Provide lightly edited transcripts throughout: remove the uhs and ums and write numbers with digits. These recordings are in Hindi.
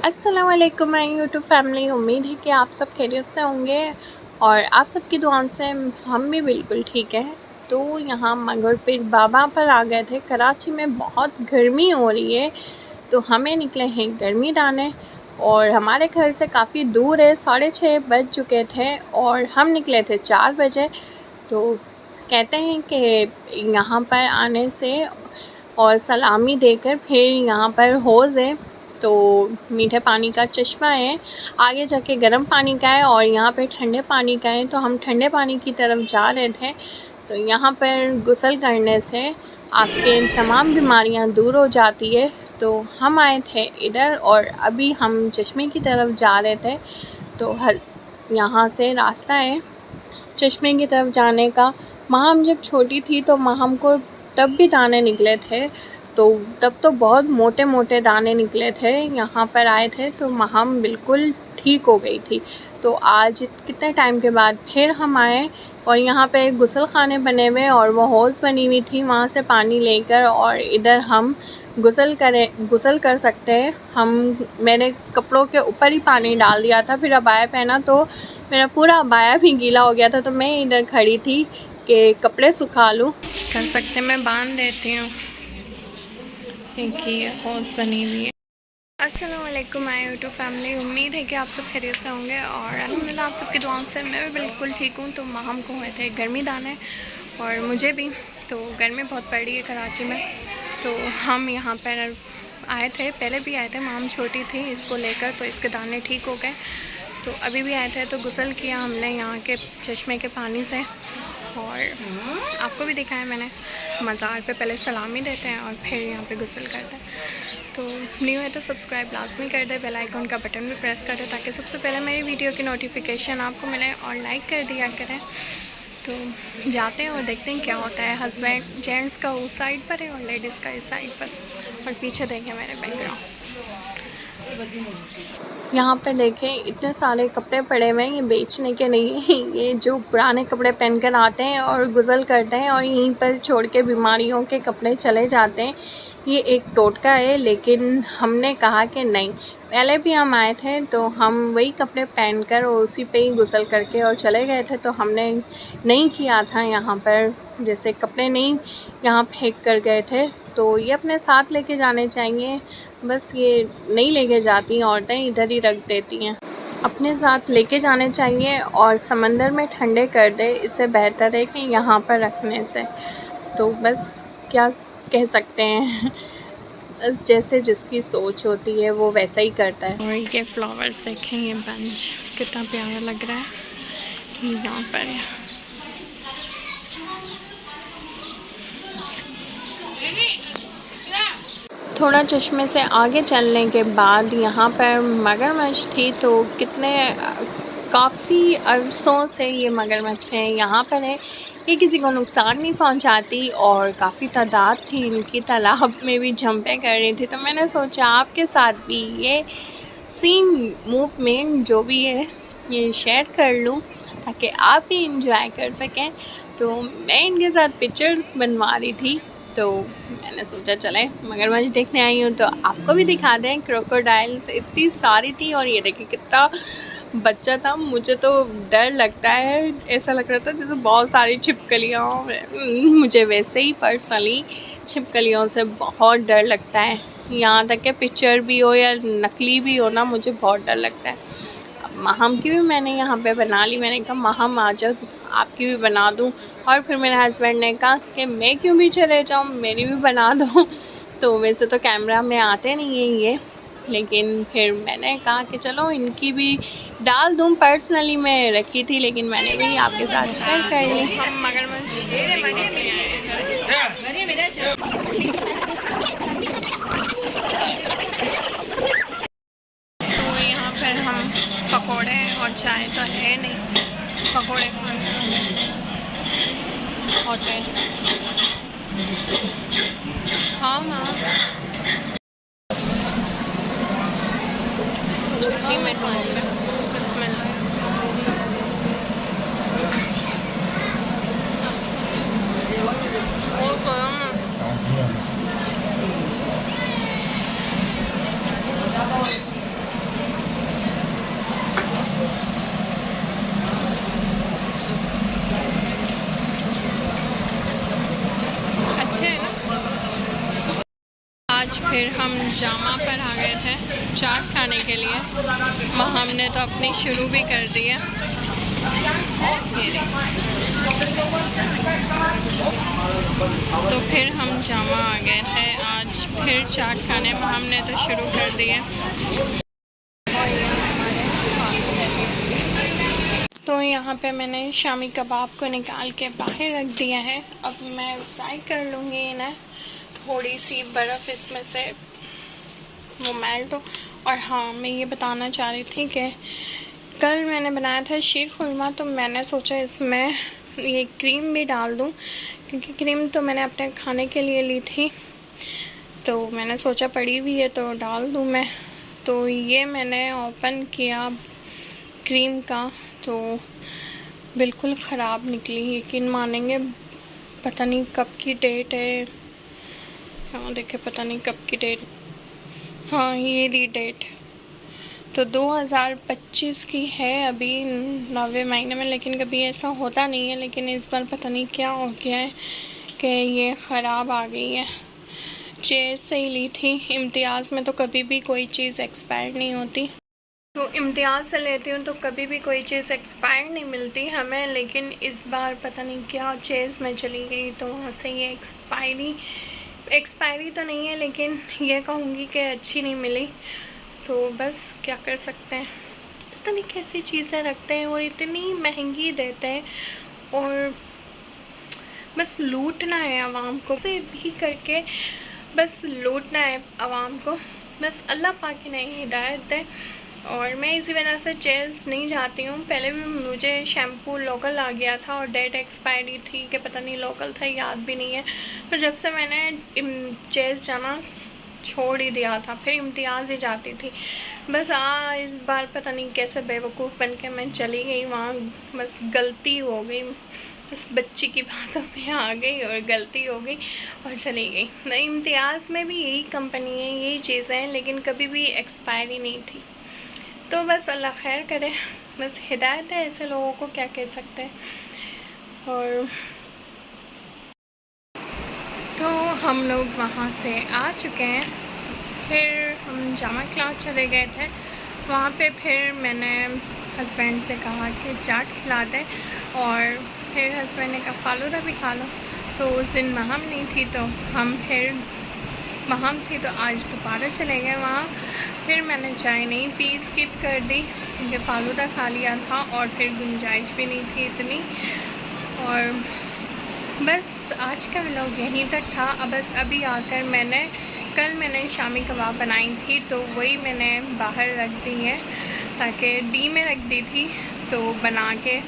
अस्सलाम वालेकुम माय यूट्यूब फैमिली। उम्मीद है कि आप सब खैरियत से होंगे और आप सबकी दुआओं से हम भी बिल्कुल ठीक है। तो यहाँ मंगोर पीर बाबा पर आ गए थे। कराची में बहुत गर्मी हो रही है तो हमें निकले हैं गर्मी डालने और हमारे घर से काफ़ी दूर है। 6:30 बज चुके थे और हम निकले थे 4 बजे। तो कहते हैं कि यहाँ पर आने से और सलामी देकर फिर यहाँ पर हौज़ है, तो मीठे पानी का चश्मा है, आगे जाके गर्म पानी का है और यहाँ पे ठंडे पानी का है। तो हम ठंडे पानी की तरफ जा रहे थे। तो यहाँ पर गुस्ल करने से आपके तमाम बीमारियाँ दूर हो जाती है। तो हम आए थे इधर और अभी हम चश्मे की तरफ जा रहे थे। तो यहाँ से रास्ता है चश्मे की तरफ जाने का। माहम जब छोटी थी तो माहम को तब भी दाने निकले थे, तो तब तो बहुत मोटे मोटे दाने निकले थे। यहाँ पर आए थे तो माहम बिल्कुल ठीक हो गई थी। तो आज कितने टाइम के बाद फिर हम आए और यहाँ पे गुस्ल खाने बने हुए और वो हौज़ बनी हुई थी, वहाँ से पानी लेकर और इधर हम गुस्ल कर सकते हैं। मेरे कपड़ों के ऊपर ही पानी डाल दिया था, फिर अबाया पहना तो मेरा पूरा अबाया भी गीला हो गया था। तो मैं इधर खड़ी थी कि कपड़े सुखा लूँ। कर सकते मैं बांध देती हूँ क्योंकि हौज़ बनी हुई है। अस्सलाम वालेकुम माय यूट्यूब फैमिली। उम्मीद है कि आप सब खैरियत से होंगे और अल्हम्दुलिल्लाह आप सबकी दुआओं से मैं भी बिल्कुल ठीक हूँ। तो माहम को हुए थे गर्मी दाने और मुझे भी, तो गर्मी बहुत पड़ रही है कराची में। तो हम यहाँ पर आए थे, पहले भी आए थे, माहम छोटी थी इसको लेकर, तो इसके दाने ठीक हो गए। तो अभी भी आए थे तो गुस्ल किया हमने यहाँ के चश्मे के पानी से और आपको भी दिखाया मैंने। मज़ार पे पहले सलामी देते हैं और फिर यहाँ पे गुस्ल करते हैं। तो न्यू है तो सब्सक्राइब लाजमी कर दे, बेल आइकन का बटन भी प्रेस कर दे ताकि सबसे पहले मेरी वीडियो की नोटिफिकेशन आपको मिले और लाइक कर दिया करें। तो जाते हैं और देखते हैं क्या होता है। हस्बैंड जेंट्स का उस साइड पर है और लेडीज़ का इस साइड पर, और पीछे देखें मेरे बैकग्राउंड। यहाँ पर देखें इतने सारे कपड़े पड़े हुए हैं, ये बेचने के नहीं हैं, ये जो पुराने कपड़े पहन कर आते हैं और गुस्ल करते हैं और यहीं पर छोड़ के बीमारियों के कपड़े चले जाते हैं। ये एक टोटका है, लेकिन हमने कहा कि नहीं, पहले भी हम आए थे तो हम वही कपड़े पहनकर और उसी पे ही गुस्ल करके और चले गए थे। तो हमने नहीं किया था यहाँ पर, जैसे कपड़े नहीं यहाँ फेंक कर गए थे। तो ये अपने साथ लेके जाने चाहिए, बस ये नहीं लेके जाती औरतें, इधर ही रख देती हैं। अपने साथ लेके जाने चाहिए और समंदर में ठंडे कर दे, इससे बेहतर है कि यहाँ पर रखने से। तो बस क्या कह सकते हैं, बस जैसे जिसकी सोच होती है वो वैसा ही करता है। और ये फ्लावर्स देखें, ये बंच कितना प्यारा लग रहा है यहाँ पर। थोड़ा चश्मे से आगे चलने के बाद यहाँ पर मगरमच्छ थी। तो काफ़ी अरसों से ये मगरमच्छ है यहाँ पर है। ये किसी को नुकसान नहीं पहुँचाती और काफ़ी तादाद थी इनकी, तालाब में भी जंपें कर रही थी। तो मैंने सोचा आपके साथ भी ये सीन मूवमेंट जो भी है ये शेयर कर लूँ ताकि आप भी इंजॉय कर सकें। तो मैं इनके साथ पिक्चर बनवा रही थी, तो मैंने सोचा चले मगरमच्छ देखने आई हूँ तो आपको भी दिखा दें। क्रोकोडाइल्स इतनी सारी थी और ये देखिए कितना बच्चा था। मुझे तो डर लगता है, ऐसा लग रहा था जैसे बहुत सारी छिपकलियाँ हों। मुझे वैसे ही पर्सनली छिपकलियों से बहुत डर लगता है, यहाँ तक कि पिक्चर भी हो या नकली भी हो ना, मुझे बहुत डर लगता है। माहम की भी मैंने यहाँ पे बना ली। मैंने कहा माहम आ जाओ, आपकी भी बना दूँ। और फिर मेरे हस्बैंड ने कहा कि मैं क्यों पीछे रह जाऊँ, मेरी भी बना दो। तो वैसे तो कैमरा में आते नहीं है ये, लेकिन फिर मैंने कहा कि चलो इनकी भी डाल दूँ। पर्सनली मैं रखी थी लेकिन मैंने भी आपके साथ शेयर कर ली। हम मगरमच्छ हम पकोड़े और चाय तो है नहीं, पकोड़े होते हाँ हाँ चटनी में बिस्मिल्लाह। हम जामा पर आ गए थे चाट खाने के लिए। हमने तो अपनी शुरू भी कर दी है। तो फिर हम जामा आ गए थे आज फिर चाट खाने। हमने तो शुरू कर दी है। तो यहाँ पे मैंने शामी कबाब को निकाल के बाहर रख दिया है। अब मैं फ्राई कर लूँगी इन्हें। थोड़ी सी बर्फ़ इसमें से वो मेल्ट हो। और हाँ, मैं ये बताना चाह रही थी कि कल मैंने बनाया था शीर खुरमा, तो मैंने सोचा इसमें ये क्रीम भी डाल दूँ, क्योंकि क्रीम तो मैंने अपने खाने के लिए ली थी, तो मैंने सोचा पड़ी हुई है तो डाल दूँ मैं। तो ये मैंने ओपन किया क्रीम का, तो बिल्कुल ख़राब निकली। यकीन मानेंगे, पता नहीं कब की डेट है। हाँ देखिए, पता नहीं कब की डेट। हाँ, ये दी डेट तो 2025 की है, अभी 9वें महीने में। लेकिन कभी ऐसा होता नहीं है, लेकिन इस बार पता नहीं क्या हो गया है कि ये ख़राब आ गई है। चेयर से ही ली थी। इम्तियाज़ में तो कभी भी कोई चीज़ एक्सपायर नहीं होती, तो इम्तियाज़ से लेती हूँ तो कभी भी कोई चीज़ एक्सपायर नहीं मिलती हमें। लेकिन इस बार पता नहीं क्या चेज़ में चली गई, तो वहाँ से ये एक्सपायरी तो नहीं है, लेकिन ये कहूँगी कि अच्छी नहीं मिली। तो बस क्या कर सकते हैं, पता नहीं कैसी चीज़ें रखते हैं और इतनी महंगी देते हैं। और बस लूटना है आवाम को, से भी करके बस लूटना है आवाम को। बस अल्लाह पाक की नई हिदायत है। और मैं इसी वजह से चेज़ नहीं जाती हूँ। पहले भी मुझे शैम्पू लोकल आ गया था और डेट एक्सपायरी थी कि पता नहीं लोकल था, याद भी नहीं है। तो जब से मैंने चेज़ जाना छोड़ ही दिया था, फिर इम्तियाज़ ही जाती थी। बस इस बार पता नहीं कैसे बेवकूफ़ बन के मैं चली गई वहाँ। बस गलती हो गई, बस बच्ची की बातों में आ गई और गलती हो गई और चली गई। इम्तियाज़ में भी यही कंपनी है, यही चीज़ें हैं, लेकिन कभी भी एक्सपायरी नहीं थी। तो बस अल्लाह खैर करे, बस हिदायत है, ऐसे लोगों को क्या कह सकते हैं। और तो हम लोग वहाँ से आ चुके हैं। फिर हम जामा क्लास चले गए थे। वहाँ पे फिर मैंने हस्बैंड से कहा कि चाट खिला दें, और फिर हस्बैंड ने कहा फालूदा भी खा लो। तो उस दिन महम नहीं थी, तो हम फिर महम थी तो आज दोबारा चले गए वहाँ। फिर मैंने चाय नहीं पी, स्किप कर दी, क्योंकि फालूदा खा लिया था और फिर गुंजाइश भी नहीं थी इतनी। और बस आज का व्लॉग यहीं तक था। अब बस अभी आकर कल मैंने शामी कबाब बनाई थी, तो वही मैंने बाहर रख दी है, ताकि डी में रख दी थी तो बना के,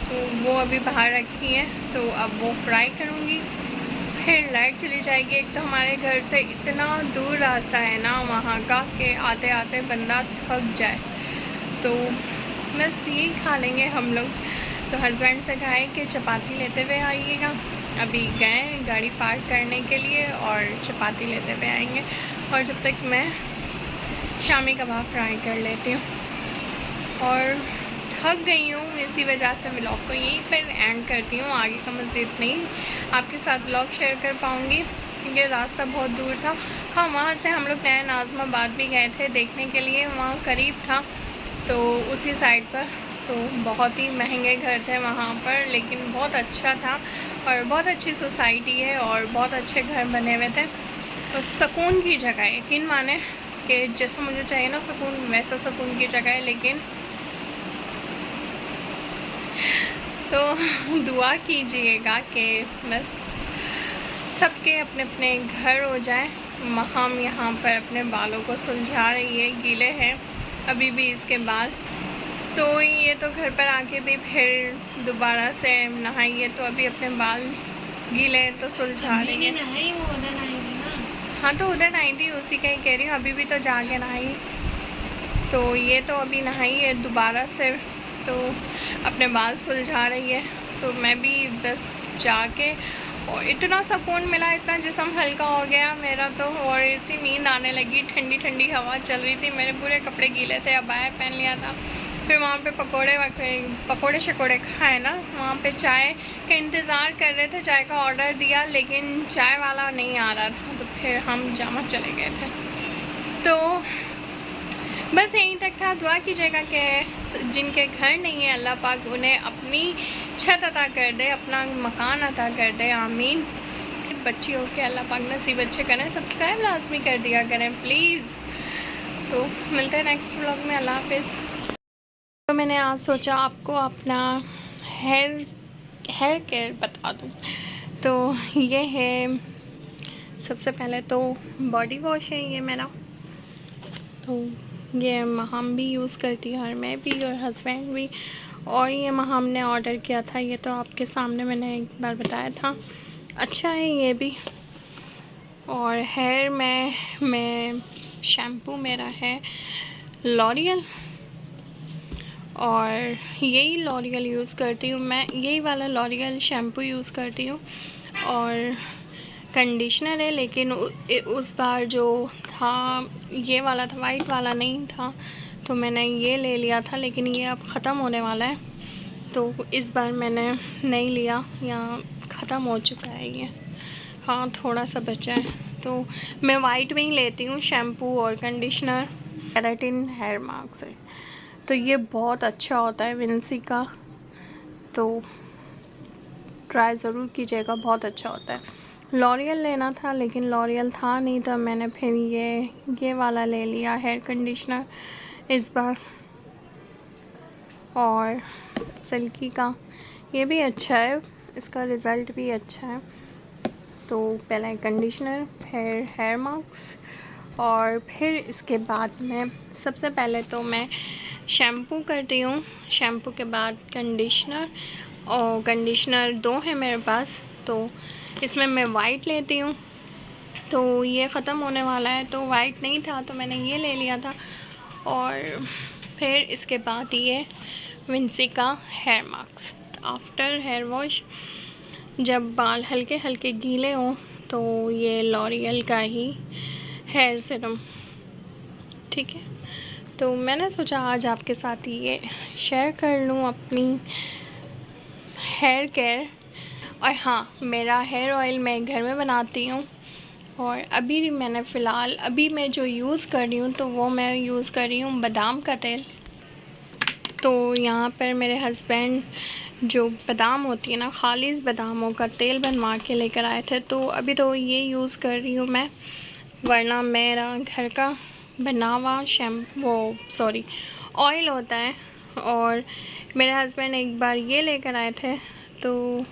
तो वो अभी बाहर रखी है। तो अब वो फ्राई करूँगी। फिर लाइट चली जाएगी। एक तो हमारे घर से इतना दूर रास्ता है ना वहाँ का, कि आते आते बंदा थक जाए। तो बस यही खा लेंगे हम लोग। तो हस्बैंड से कहा है कि चपाती लेते हुए आइएगा। अभी गए गाड़ी पार्क करने के लिए और चपाती लेते हुए आएंगे। और जब तक मैं शामी कबाब फ्राई कर लेती हूँ। और थक गई हूँ, इसी वजह से व्लॉग को यहीं पर एंड करती हूँ। आगे का मज़ीद नहीं आपके साथ व्लॉग शेयर कर पाऊँगी, क्योंकि रास्ता बहुत दूर था। हाँ, वहाँ से हम लोग नया नाज़माबाद भी गए थे देखने के लिए, वहाँ करीब था, तो उसी साइड पर। तो बहुत ही महंगे घर थे वहाँ पर, लेकिन बहुत अच्छा था और बहुत अच्छी सोसाइटी है और बहुत अच्छे घर बने हुए थे। तो सुकून की जगह है, यकीन माने कि जैसा मुझे चाहिए ना सुकून, वैसा सुकून की जगह है। लेकिन तो दुआ कीजिएगा कि बस सबके अपने अपने घर हो जाए। हम यहाँ पर अपने बालों को सुलझा रही है, गीले हैं अभी भी इसके बाद। तो ये तो घर पर आके भी फिर दोबारा से नहाइए, तो अभी अपने बाल गीले हैं तो सुलझा रही है। हाँ, तो उधर नहाई थी, उसी का ही कह रही हूँ, अभी भी तो जाके नहाई। तो ये तो अभी नहाई है दोबारा से, तो अपने बाल सुलझा रही है। तो मैं भी बस जाके, और इतना सुकून मिला, इतना जिस्म हल्का हो गया मेरा तो। और ऐसी नींद आने लगी, ठंडी ठंडी हवा चल रही थी, मेरे पूरे कपड़े गीले थे, अबाया पहन लिया था। फिर वहाँ पे पकोड़े शकोड़े खाए ना, वहाँ पे चाय का इंतज़ार कर रहे थे, चाय का ऑर्डर दिया, लेकिन चाय वाला नहीं आ रहा था। तो फिर हम जामा चले गए थे। तो बस यहीं तक था। दुआ कीजिएगा कि जिनके घर नहीं है अल्लाह पाक उन्हें अपनी छत अता कर दे, अपना मकान अता कर दे, आमीन। बच्चियों के अल्लाह पाक नसीब अच्छे करें। सब्सक्राइब लाजमी कर दिया करें प्लीज़। तो मिलते हैं नेक्स्ट व्लॉग में। अल्लाह हाफिज़। तो मैंने आज सोचा आपको अपना हेयर केयर बता दूँ। तो ये है, सबसे पहले तो बॉडी वॉश है ये मेरा। तो ये हम भी यूज़ करती है, और मैं भी और हस्बैंड भी। और ये हमने ऑर्डर किया था, ये तो आपके सामने मैंने एक बार बताया था। अच्छा है ये भी। और हेयर में शैम्पू मेरा है लॉरियल, और यही लॉरियल यूज़ करती हूँ मैं, यही वाला लॉरियल शैम्पू यूज़ करती हूँ। और कंडीशनर है, लेकिन उस बार जो था ये वाला था, वाइट वाला नहीं था, तो मैंने ये ले लिया था, लेकिन ये अब ख़त्म होने वाला है, तो इस बार मैंने नहीं लिया, या ख़त्म हो चुका है ये। हाँ, थोड़ा सा बचा है, तो मैं वाइट में ही लेती हूँ शैम्पू और कंडीशनर। केराटिन हेयर मास्क है, तो ये बहुत अच्छा होता है विंसी का, तो ट्राई ज़रूर कीजिएगा, बहुत अच्छा होता है। लॉरियल लेना था, लेकिन लॉरियल था नहीं, तो मैंने फिर ये वाला ले लिया हेयर कंडीशनर इस बार। और सिल्की का ये भी अच्छा है, इसका रिज़ल्ट भी अच्छा है। तो पहले कंडीशनर, फिर हेयर मास्क, और फिर इसके बाद में सबसे पहले तो मैं शैम्पू करती हूँ, शैम्पू के बाद कंडीशनर। और कंडीशनर 2 है मेरे पास, तो इसमें मैं वाइट लेती हूँ। तो ये ख़त्म होने वाला है, तो वाइट नहीं था तो मैंने ये ले लिया था। और फिर इसके बाद ये विंसी का hair mask. After hair wash जब बाल हल्के हल्के गीले हों, तो ये लॉरियल का ही हेयर सीरम, ठीक है। तो मैंने सोचा आज आपके साथ ये शेयर कर लूँ अपनी हेयर केयर। और हाँ, मेरा हेयर ऑयल मैं घर में बनाती हूँ, और अभी मैंने फ़िलहाल अभी मैं जो यूज़ कर रही हूँ, तो वो मैं यूज़ कर रही हूँ बादाम का तेल। तो यहाँ पर मेरे हस्बैंड जो बादाम होती है ना, खालिस बादामों का तेल बनवा के लेकर आए थे, तो अभी तो ये यूज़ कर रही हूँ मैं, वरना मेरा घर का बना हुआ ऑयल होता है। और मेरे हस्बैंड एक बार ये लेकर आए थे, तो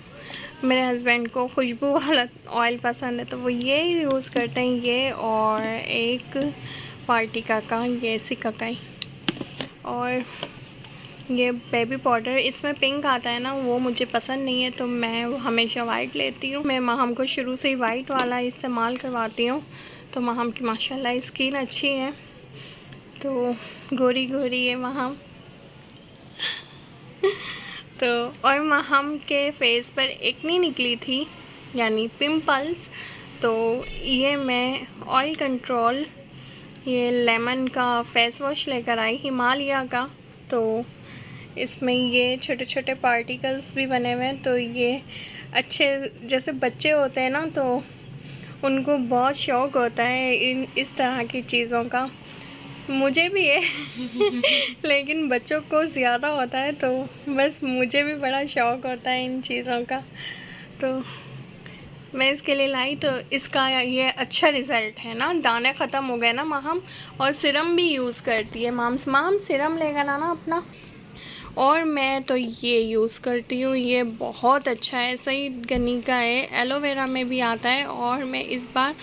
मेरे हस्बैंड को खुशबू वाला ऑयल पसंद है, तो वो ये यूज़ करते हैं, ये और एक वाटिका का ये सिकाकाई, और ये बेबी पाउडर। इसमें पिंक आता है ना, वो मुझे पसंद नहीं है, तो मैं हमेशा वाइट लेती हूँ। मैं महम को शुरू से ही वाइट वाला इस्तेमाल करवाती हूँ, तो महम की माशाल्लाह स्किन अच्छी है, तो गोरी गोरी है महम। तो और महम के फेस पर एक्ने निकली थी, यानी पिंपल्स, तो ये मैं ऑयल कंट्रोल ये लेमन का फेस वॉश लेकर आई हिमालय का। तो इसमें ये छोटे छोटे पार्टिकल्स भी बने हुए हैं, तो ये अच्छे, जैसे बच्चे होते हैं ना, तो उनको बहुत शौक़ होता है इस तरह की चीज़ों का, मुझे भी है लेकिन बच्चों को ज़्यादा होता है, तो बस मुझे भी बड़ा शौक़ होता है इन चीज़ों का, तो मैं इसके लिए लाई। तो इसका ये अच्छा रिज़ल्ट है ना, दाने ख़त्म हो गए ना महम। और सिरम भी यूज़ करती है महम सिरम लेकर आना अपना। और मैं तो ये यूज़ करती हूँ, ये बहुत अच्छा है, सही गनी का है, एलोवेरा में भी आता है। और मैं इस बार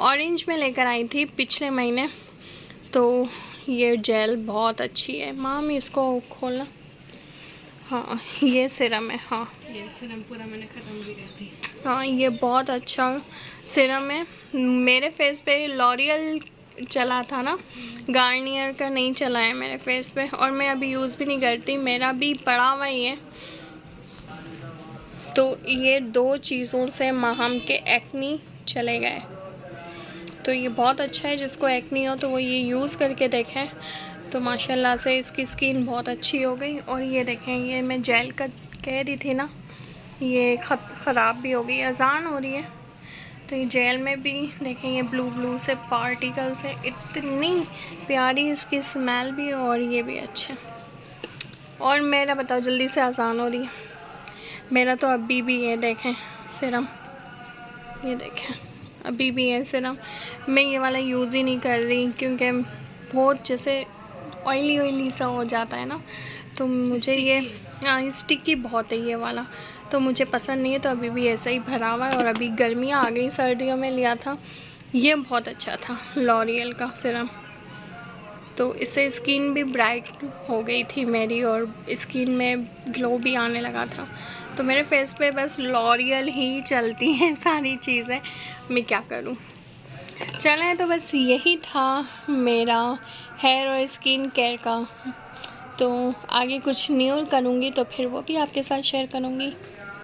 ऑरेंज में लेकर आई थी पिछले महीने, तो ये जेल बहुत अच्छी है। माम इसको खोलना। हाँ, ये सिरम है। हाँ, ये सिरम पूरा मैंने ख़त्म भी कर दी। हाँ, ये बहुत अच्छा सिरम है। मेरे फेस पे लॉरियल चला था ना, गार्नियर का नहीं चला है मेरे फेस पे, और मैं अभी यूज़ भी नहीं करती, मेरा भी पड़ा हुआ ही है। तो ये 2 चीज़ों से महम के एक्नी चले गए, तो ये बहुत अच्छा है। जिसको एक्नी हो तो वो ये यूज़ करके देखें, तो माशाल्लाह से इसकी स्किन बहुत अच्छी हो गई। और ये देखें, ये मैं जेल का कह रही थी ना, ये ख़राब भी हो गई। अज़ान हो रही है, तो ये जेल में भी देखें, ये ब्लू ब्लू से पार्टिकल्स है, इतनी प्यारी इसकी स्मेल भी और ये भी अच्छा। और मेरा बताओ जल्दी से आसान हो रही है। मेरा तो अभी भी है, देखें सिरम, ये देखें अभी भी है सिरम। मैं ये वाला यूज़ ही नहीं कर रही क्योंकि बहुत जैसे ऑयली ऑयली सा हो जाता है ना, तो मुझे ये स्टिकी बहुत है ये वाला, तो मुझे पसंद नहीं है। तो अभी भी ऐसा ही भरा हुआ है। और अभी गर्मियाँ आ गई, सर्दियों में लिया था, ये बहुत अच्छा था लॉरियल का सिरम। तो इससे स्किन भी ब्राइट हो गई थी मेरी और स्किन में ग्लो भी आने लगा था। तो मेरे फेस पे बस लॉरियल ही चलती हैं सारी चीज़ें, मैं क्या करूं। चलें, तो बस यही था मेरा हेयर और स्किन केयर का। तो आगे कुछ न्यू करूँगी तो फिर वो भी आपके साथ शेयर करूँगी।